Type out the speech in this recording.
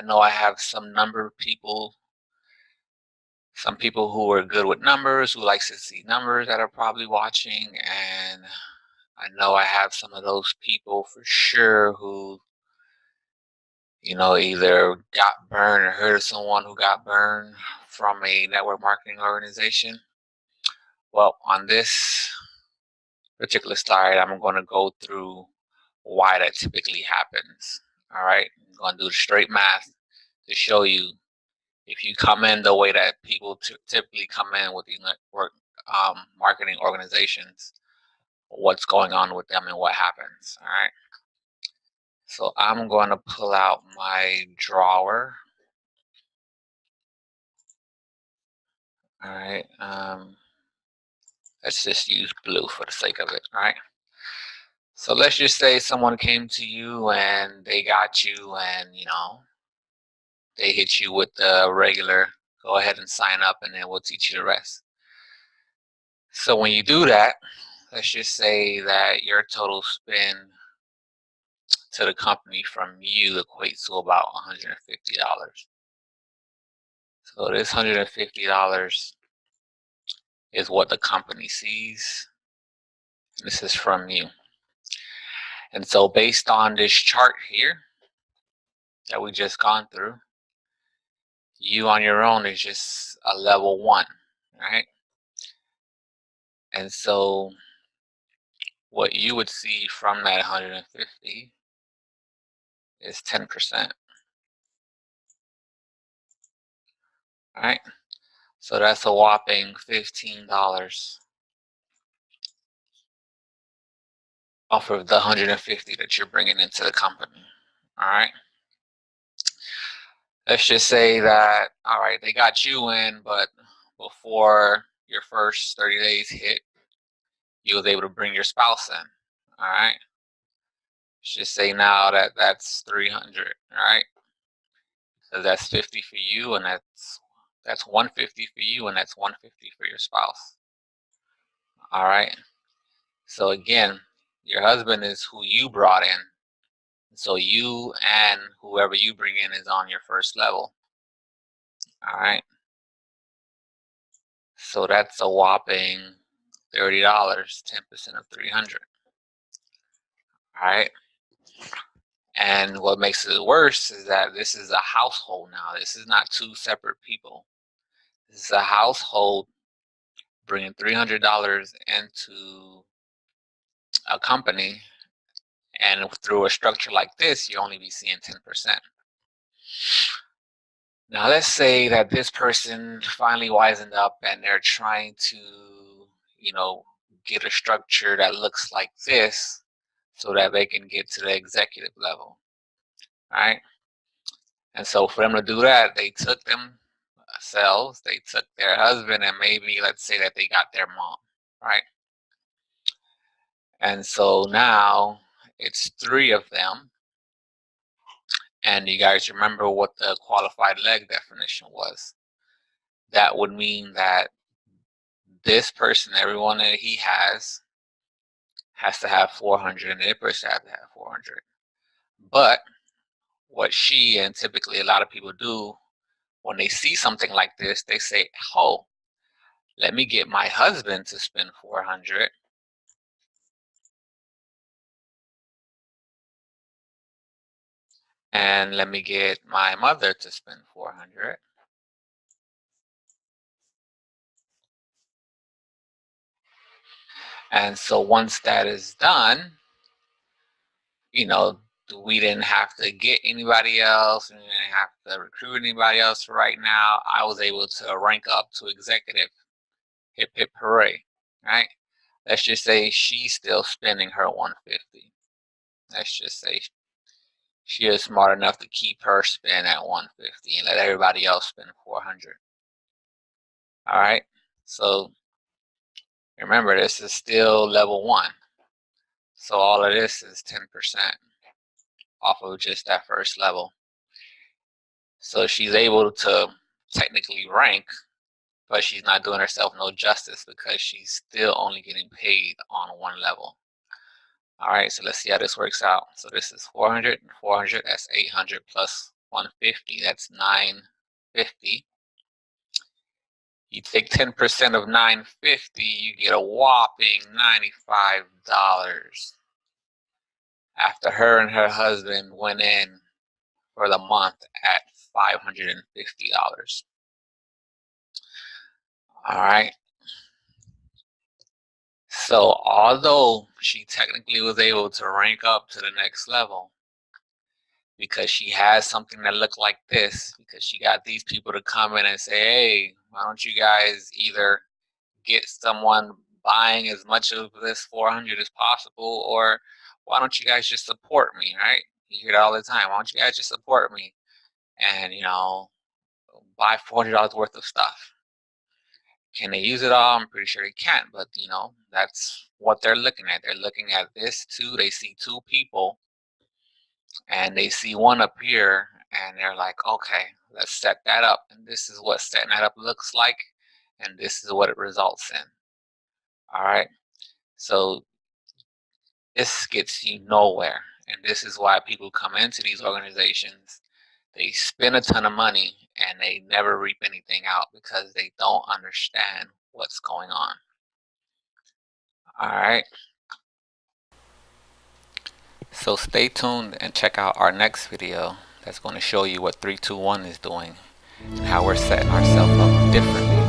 know I have some people who are good with numbers, who likes to see numbers that are probably watching, and I know I have some of those people for sure who, either got burned or heard of someone who got burned from a network marketing organization. Well, on this particular slide, I'm going to go through why that typically happens. All right, I'm going to do the straight math to show you if you come in the way that people typically come in with these network marketing organizations, what's going on with them and what happens. All right, so I'm going to pull out my drawer. All right, let's just use blue for the sake of it. All right, so let's just say someone came to you and they got you, and they hit you with the regular, go ahead and sign up and then we'll teach you the rest. So when you do that, let's just say that your total spend to the company from you equates to about $150. So this $150 is what the company sees. This is from you. And so based on this chart here that we just gone through, you on your own is just a level 1, right? And so what you would see from that 150 is 10%. All right, so that's a whopping $15 off of the 150 that you're bringing into the company. All right, let's just say that, all right, they got you in, but before your first 30 days hit, you was able to bring your spouse in. All right, let's just say now that that's 300. All right, so that's 50 for you, and that's 150 for you, and that's 150 for your spouse. All right, so again, your husband is who you brought in. So you and whoever you bring in is on your first level. All right, so that's a whopping $30, 10% of 300. All right, and what makes it worse is that this is a household now. This is not two separate people. This is a household bringing $300 into a company, and through a structure like this, you only be seeing 10%. Now, let's say that this person finally wisened up and they're trying to, get a structure that looks like this so that they can get to the executive level. All right. And so for them to do that, they took themselves, they took their husband, and maybe let's say that they got their mom. Right. And so now it's 3 of them. And you guys remember what the qualified leg definition was. That would mean that this person, everyone that he has to have 400, and the other person has to have 400. But what she and typically a lot of people do when they see something like this, they say, "Oh, let me get my husband to spend 400, and let me get my mother to spend 400." And so once that is done, you know, we didn't have to get anybody else. We didn't have to recruit anybody else for right now. I was able to rank up to executive. Hip hip hooray, right? Let's just say she's still spending her 150. Let's just say she is smart enough to keep her spend at 150 and let everybody else spend 400. All right. So remember, this is still level 1. So all of this is 10% off of just that first level. So she's able to technically rank, but she's not doing herself no justice because she's still only getting paid on 1 level. All right, so let's see how this works out. So this is 400 and 400, that's 800 plus 150, that's 950. You take 10% of 950, you get a whopping $95 after her and her husband went in for the month at $550. All right. So although she technically was able to rank up to the next level because she has something that looked like this, because she got these people to come in and say, hey, why don't you guys either get someone buying as much of this 400 as possible, or why don't you guys just support me, right? You hear that all the time. Why don't you guys just support me and, buy $400 worth of stuff? Can they use it all? I'm pretty sure they can't, but that's what they're looking at. They're looking at this too. They see two people and they see one up here and they're like, okay, let's set that up. And this is what setting that up looks like. And this is what it results in. All right. So this gets you nowhere. And this is why people come into these organizations. They spend a ton of money and they never reap anything out because they don't understand what's going on. All right. So stay tuned and check out our next video that's going to show you what 321 is doing and how we're setting ourselves up differently.